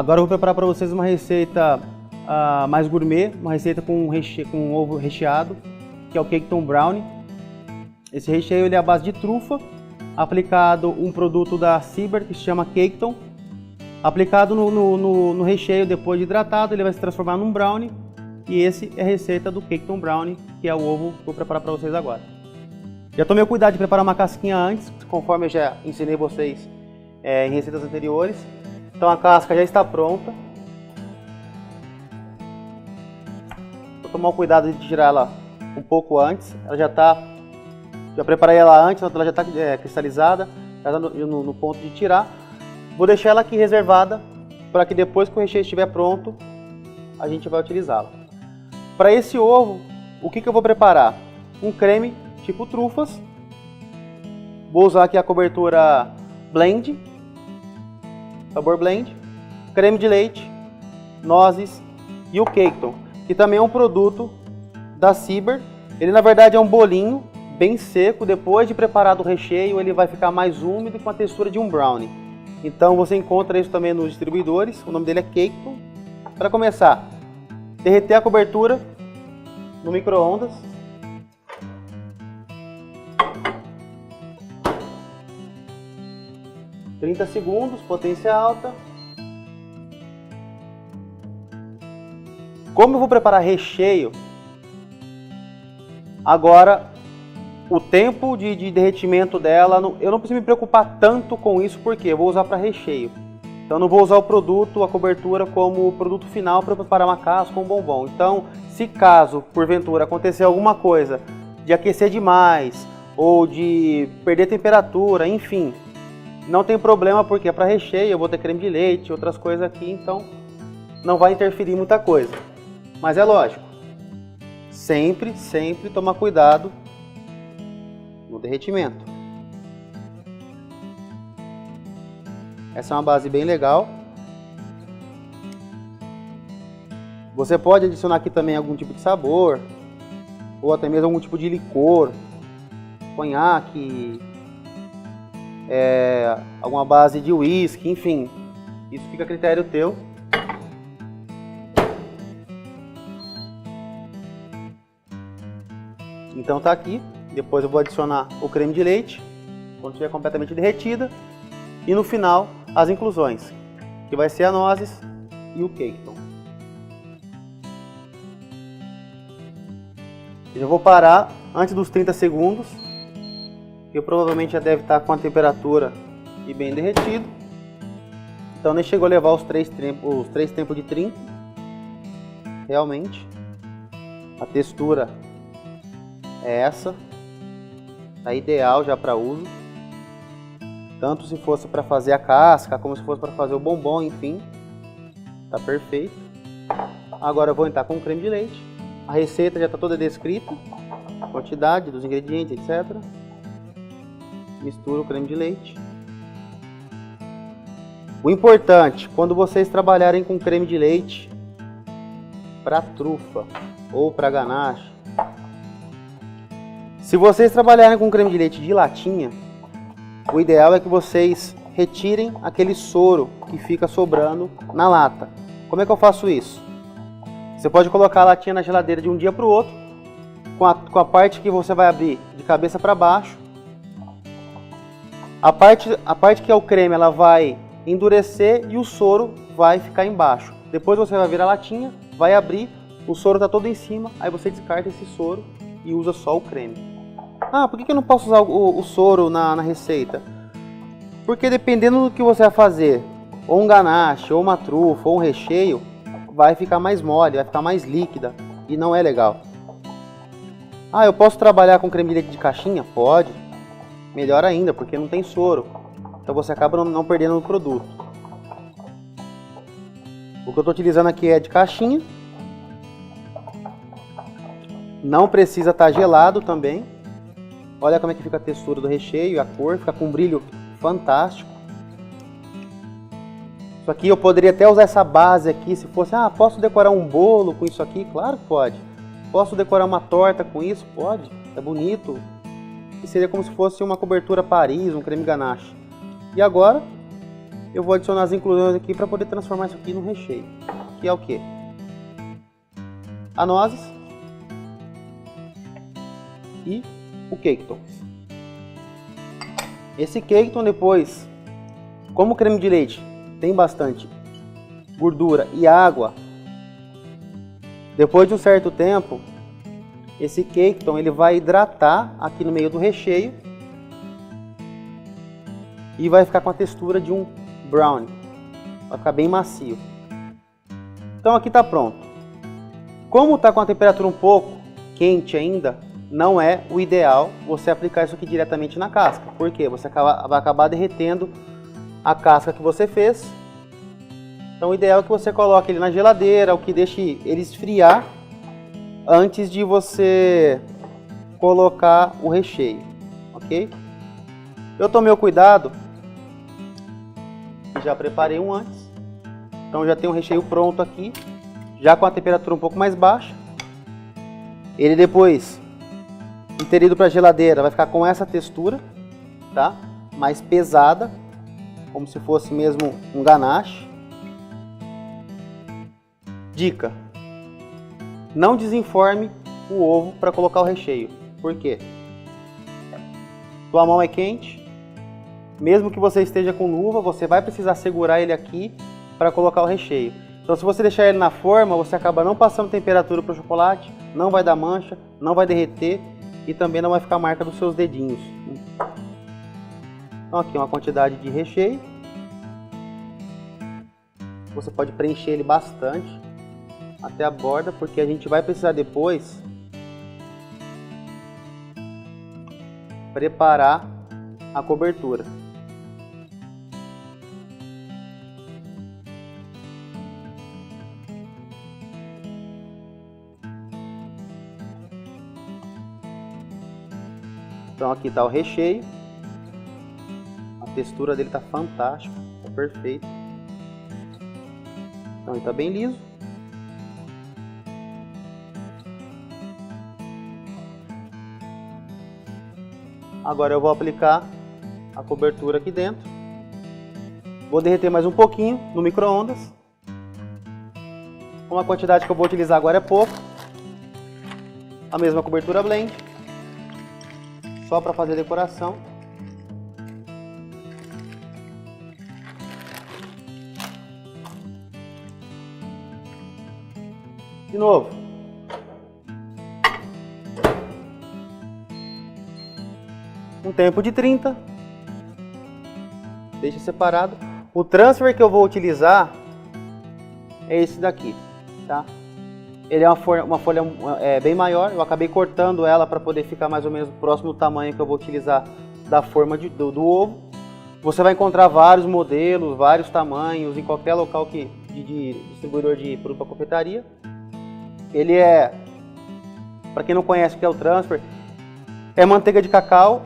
Agora eu vou preparar para vocês uma receita mais gourmet, uma receita com um ovo recheado, que é o Caketon Brownie. Esse recheio ele é à base de trufa, aplicado um produto da Ciber que se chama Caketon. Aplicado no recheio depois de hidratado, ele vai se transformar num brownie. E esse é a receita do Caketon Brownie, que é o ovo que eu vou preparar para vocês agora. Já tomei o cuidado de preparar uma casquinha antes, conforme eu já ensinei vocês em receitas anteriores. Então a casca já está pronta. Vou tomar o cuidado de tirar ela um pouco antes. Ela já preparei ela antes, ela já está cristalizada, já está no ponto de tirar. Vou deixar ela aqui reservada para que depois que o recheio estiver pronto, a gente vai utilizá-la. Para esse ovo, o que eu vou preparar? Um creme tipo trufas. Vou usar aqui a cobertura blend, sabor blend, creme de leite, nozes e o Caketon, que também é um produto da Ciber. Ele na verdade é um bolinho bem seco. Depois de preparado o recheio, ele vai ficar mais úmido com a textura de um brownie. Então você encontra isso também nos distribuidores, o nome dele é Caketon. Para começar, derreter a cobertura no micro-ondas. Por 30 segundos, potência alta. Como eu vou preparar recheio, agora o tempo de derretimento dela, eu não preciso me preocupar tanto com isso, porque eu vou usar para recheio. Então não vou usar o produto, a cobertura, como produto final para preparar uma casca ou um bombom. Então, se caso, porventura, acontecer alguma coisa de aquecer demais ou de perder temperatura, enfim, não tem problema, porque é para recheio, eu vou ter creme de leite, outras coisas aqui, então não vai interferir muita coisa. Mas é lógico, sempre tomar cuidado no derretimento. Essa é uma base bem legal. Você pode adicionar aqui também algum tipo de sabor, ou até mesmo algum tipo de licor, conhaque, alguma base de uísque, enfim, isso fica a critério teu. Então tá aqui. Depois eu vou adicionar o creme de leite, quando estiver completamente derretida. E no final, as inclusões, que vai ser a nozes e o Caketon. Eu já vou parar antes dos 30 segundos, que eu provavelmente já deve estar com a temperatura e bem derretido. Então nem chegou a levar os três tempos de trinco. Realmente, a textura é essa. Tá ideal já para uso, tanto se fosse para fazer a casca, como se fosse para fazer o bombom, enfim, tá perfeito. Agora eu vou entrar com o creme de leite. A receita já está toda descrita, quantidade dos ingredientes, etc. Mistura o creme de leite. O importante, quando vocês trabalharem com creme de leite para trufa ou para ganache, se vocês trabalharem com creme de leite de latinha, o ideal é que vocês retirem aquele soro que fica sobrando na lata. Como é que eu faço isso? Você pode colocar a latinha na geladeira de um dia para o outro, com a parte que você vai abrir de cabeça para baixo. A parte que é o creme, ela vai endurecer e o soro vai ficar embaixo. Depois você vai virar a latinha, vai abrir, o soro está todo em cima, aí você descarta esse soro e usa só o creme. Ah, por que eu não posso usar o soro na receita? Porque dependendo do que você vai fazer, ou um ganache, ou uma trufa, ou um recheio, vai ficar mais mole, vai ficar mais líquida, e não é legal. Ah, eu posso trabalhar com creme de leite de caixinha? Pode. Melhor ainda, porque não tem soro. Então você acaba não perdendo o produto. O que eu estou utilizando aqui é de caixinha. Não precisa estar gelado também. Olha como é que fica a textura do recheio e a cor, fica com um brilho fantástico. Isso aqui eu poderia até usar essa base aqui, se fosse, posso decorar um bolo com isso aqui? Claro que pode. Posso decorar uma torta com isso? Pode, é bonito. E seria como se fosse uma cobertura Paris, um creme ganache. E agora, eu vou adicionar as inclusões aqui para poder transformar isso aqui no recheio. Que é o que? A nozes e o Cakton. Esse Cakton depois, como o creme de leite tem bastante gordura e água, depois de um certo tempo, esse Cakton ele vai hidratar aqui no meio do recheio e vai ficar com a textura de um brownie. Vai ficar bem macio. Então aqui está pronto. Como está com a temperatura um pouco quente ainda, não é o ideal você aplicar isso aqui diretamente na casca. Por quê? Você vai acabar derretendo a casca que você fez. Então o ideal é que você coloque ele na geladeira, ou que deixe ele esfriar antes de você colocar o recheio, ok? Eu tomei o cuidado e já preparei um antes. Então já tem o recheio pronto aqui, já com a temperatura um pouco mais baixa. Ele depois, inserido para a geladeira, vai ficar com essa textura, tá? Mais pesada, como se fosse mesmo um ganache. Dica: não desenforme o ovo para colocar o recheio. Por quê? Sua mão é quente, mesmo que você esteja com luva, você vai precisar segurar ele aqui para colocar o recheio. Então se você deixar ele na forma, você acaba não passando temperatura para o chocolate, não vai dar mancha, não vai derreter e também não vai ficar a marca dos seus dedinhos. Então aqui uma quantidade de recheio. Você pode preencher ele bastante até a borda, porque a gente vai precisar depois preparar a cobertura. Então aqui está o recheio. A textura dele está fantástica, está perfeito. Então ele está bem liso. Agora eu vou aplicar a cobertura aqui dentro. Vou derreter mais um pouquinho no micro-ondas. Como a quantidade que eu vou utilizar agora é pouco, a mesma cobertura blend, só para fazer decoração. De novo. Um tempo de 30. Deixa separado. O transfer que eu vou utilizar é esse daqui, tá? Ele é uma folha bem maior. Eu acabei cortando ela para poder ficar mais ou menos próximo do tamanho que eu vou utilizar da forma do ovo. Você vai encontrar vários modelos, vários tamanhos em qualquer local de distribuidor de produto para confeitaria. Ele é, para quem não conhece o que é o transfer, é manteiga de cacau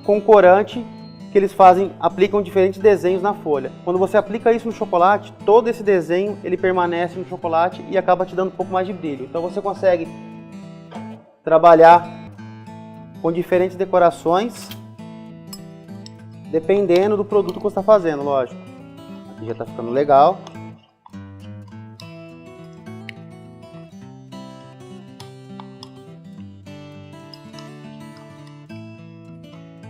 com corante que eles aplicam diferentes desenhos na folha. Quando você aplica isso no chocolate, todo esse desenho ele permanece no chocolate e acaba te dando um pouco mais de brilho. Então você consegue trabalhar com diferentes decorações, dependendo do produto que você está fazendo, lógico. Aqui já está ficando legal.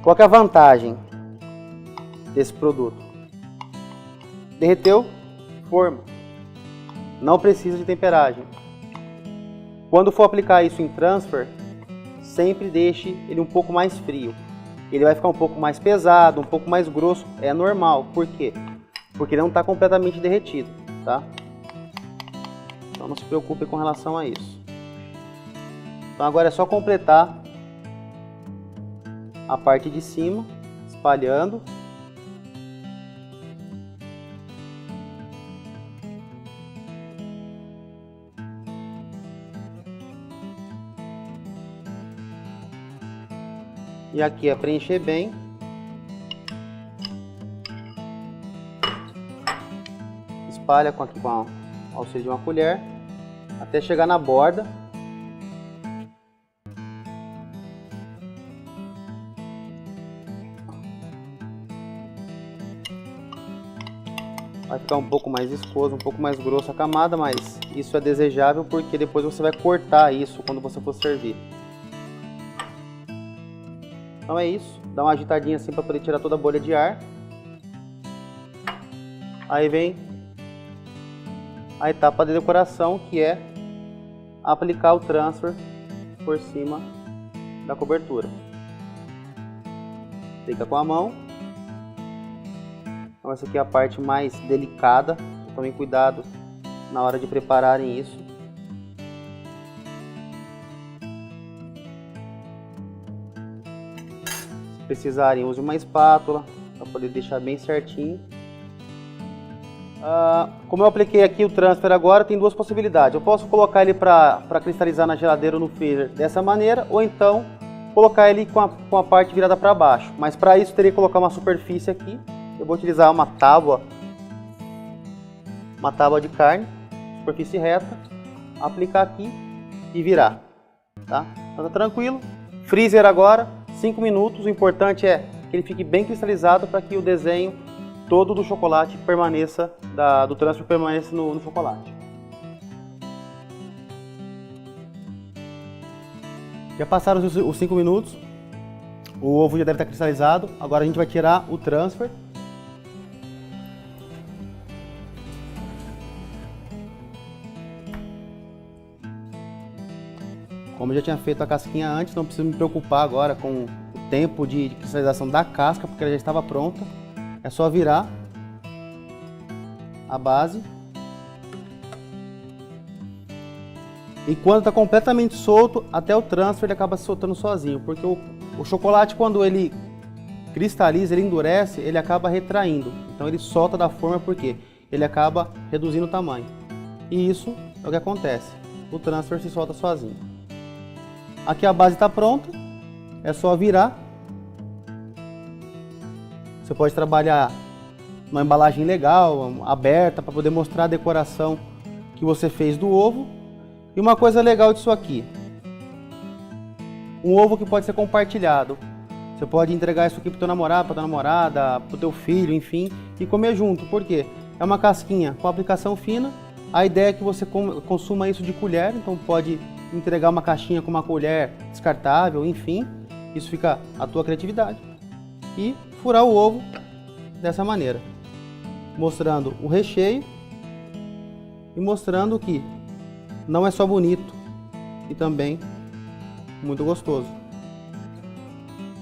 Qual que é a vantagem desse produto? Derreteu, forma. Não precisa de temperagem. Quando for aplicar isso em transfer, sempre deixe ele um pouco mais frio. Ele vai ficar um pouco mais pesado, um pouco mais grosso. É normal. Por quê? Porque ele não está completamente derretido, tá? Então não se preocupe com relação a isso. Então agora é só completar a parte de cima, espalhando. E aqui é preencher bem. Espalha com o auxílio de uma colher até chegar na borda. Vai ficar um pouco mais viscoso, um pouco mais grosso a camada, mas isso é desejável porque depois você vai cortar isso quando você for servir. Então é isso, dá uma agitadinha assim para poder tirar toda a bolha de ar. Aí vem a etapa de decoração, que é aplicar o transfer por cima da cobertura. Fica com a mão. Então essa aqui é a parte mais delicada. Tomem cuidado na hora de prepararem isso. Se precisarem, use uma espátula para poder deixar bem certinho. Como eu apliquei aqui o transfer agora, tem duas possibilidades. Eu posso colocar ele para cristalizar na geladeira ou no freezer dessa maneira, ou então colocar ele com a parte virada para baixo. Mas para isso teria que colocar uma superfície aqui. Eu vou utilizar uma tábua de carne, superfície reta, aplicar aqui e virar. Tá? Então tá tranquilo. Freezer agora, 5 minutos. O importante é que ele fique bem cristalizado para que o desenho todo do chocolate permaneça, do transfer permaneça no chocolate. Já passaram os 5 minutos, o ovo já deve estar cristalizado. Agora a gente vai tirar o transfer. Como eu já tinha feito a casquinha antes, não preciso me preocupar agora com o tempo de cristalização da casca, porque ela já estava pronta. É só virar a base. E quando está completamente solto, até o transfer ele acaba se soltando sozinho, porque o chocolate, quando ele cristaliza, ele endurece, ele acaba retraindo. Então ele solta da forma porque ele acaba reduzindo o tamanho. E isso é o que acontece. O transfer se solta sozinho. Aqui a base está pronta, é só virar. Você pode trabalhar uma embalagem legal, aberta, para poder mostrar a decoração que você fez do ovo. E uma coisa legal disso aqui, um ovo que pode ser compartilhado. Você pode entregar isso aqui para o teu namorado, para tua namorada, para o teu filho, enfim, e comer junto. Por quê? É uma casquinha com aplicação fina. A ideia é que você consuma isso de colher, então pode entregar uma caixinha com uma colher descartável, enfim. Isso fica a tua criatividade. E furar o ovo dessa maneira, mostrando o recheio e mostrando que não é só bonito e também muito gostoso.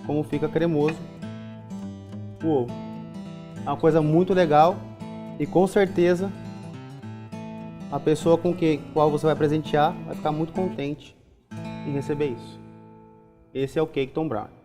Como fica cremoso o ovo. É uma coisa muito legal e com certeza a pessoa com qual você vai presentear vai ficar muito contente em receber isso. Esse é o Cake Tom Brownie.